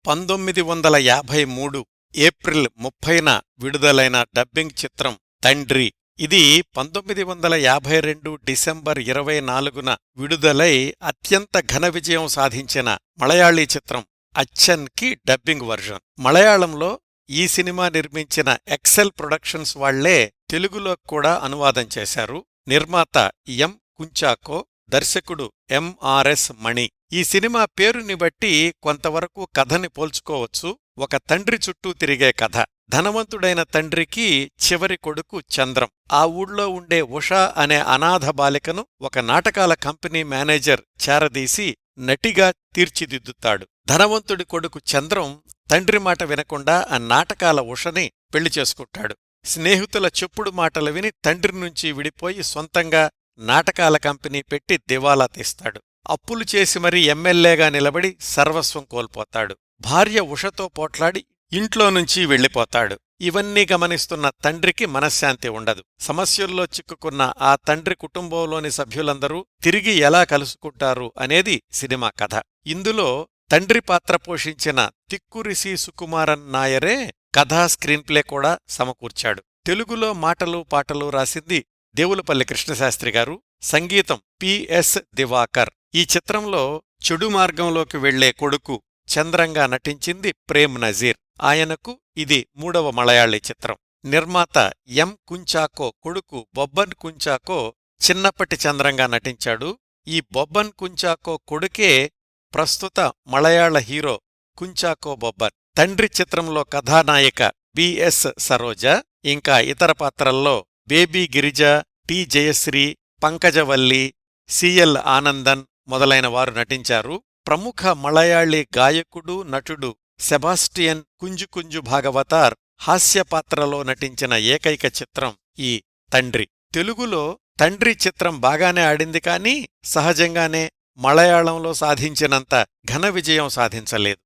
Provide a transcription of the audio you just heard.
1953 April 30న విడుదలైన dubbing చిత్రం తండ్రి. ఇది 1952 డిసెంబర్ 24న విడుదలై అత్యంత ఘన విజయం సాధించిన మలయాళీ చిత్రం అచ్చన్ కి డబ్బింగ్ వర్జన్. మలయాళంలో ఈ సినిమా నిర్మించిన ఎక్సెల్ ప్రొడక్షన్స్ వాళ్లే తెలుగులో కూడా అనువాదం చేశారు. నిర్మాత ఎం కుంచాకో, దర్శకుడు ఎంఆర్ఎస్ మణి. ఈ సినిమా పేరుని బట్టి కొంతవరకు కథని పోల్చుకోవచ్చు. ఒక తండ్రి చుట్టూ తిరిగే కథ. ధనవంతుడైన తండ్రికి చివరి కొడుకు చంద్రం. ఆ ఊళ్ళో ఉండే ఉషా అనే అనాథ బాలికను ఒక నాటకాల కంపెనీ మేనేజర్ చేరదీసి నటిగా తీర్చిదిద్దుతాడు. ధనవంతుడి కొడుకు చంద్రం తండ్రి మాట వినకుండా ఆ నాటకాల ఉషని పెళ్లి చేసుకుంటాడు. స్నేహితుల చెప్పుడు మాటలు విని తండ్రి నుంచి విడిపోయి సొంతంగా నాటకాల కంపెనీ పెట్టి దివాలా తీస్తాడు. అప్పులు చేసి మరీ ఎమ్మెల్యేగా నిలబడి సర్వస్వం కోల్పోతాడు. భార్య ఉషతో పోట్లాడి ఇంట్లో నుంచి వెళ్ళిపోతాడు. ఇవన్నీ గమనిస్తున్న తండ్రికి మనశ్శాంతి ఉండదు. సమస్యల్లో చిక్కుకున్న ఆ తండ్రి కుటుంబంలోని సభ్యులందరూ తిరిగి ఎలా కలుసుకుంటారు అనేది సినిమా కథ. ఇందులో తండ్రి పాత్ర పోషించిన తిక్కురిసి సుకుమారన్ నాయరే కథా స్క్రీన్ప్లే కూడా సమకూర్చాడు. తెలుగులో మాటలు పాటలు రాసింది దేవులపల్లి కృష్ణశాస్త్రి గారు. సంగీతం పిఎస్ దివాకర్. ఈ చిత్రంలో చెడు మార్గంలోకి వెళ్లే కొడుకు చంద్రంగా నటించింది ప్రేమ్ నజీర్. ఆయనకు ఇది 3వ మలయాళీ చిత్రం. నిర్మాత ఎం కుంచాకో కొడుకు బొబ్బన్ కుంచాకో చిన్నప్పటి చంద్రంగా నటించాడు. ఈ బొబ్బన్ కుంచాకో కొడుకే ప్రస్తుత మలయాళ హీరో కుంచాకో బొబ్బన్. తండ్రి చిత్రంలో కథానాయిక బిఎస్ సరోజ, ఇంకా ఇతర పాత్రల్లో baby Girija, T Jayashree, Pankajavalli, CL Anandan మొదలైన వారు నటించారు. ప్రముఖ మలయాళీ గాయకుడు, నటుడు సెబాస్టియన్ కుంజుకుంజు భాగవతార్ హాస్యపాత్రలో నటించిన ఏకైక చిత్రం ఈ తండ్రి. తెలుగులో తండ్రి చిత్రం బాగానే ఆడింది, కానీ సహజంగానే మలయాళంలో సాధించినంత ఘన విజయం సాధించలేదు.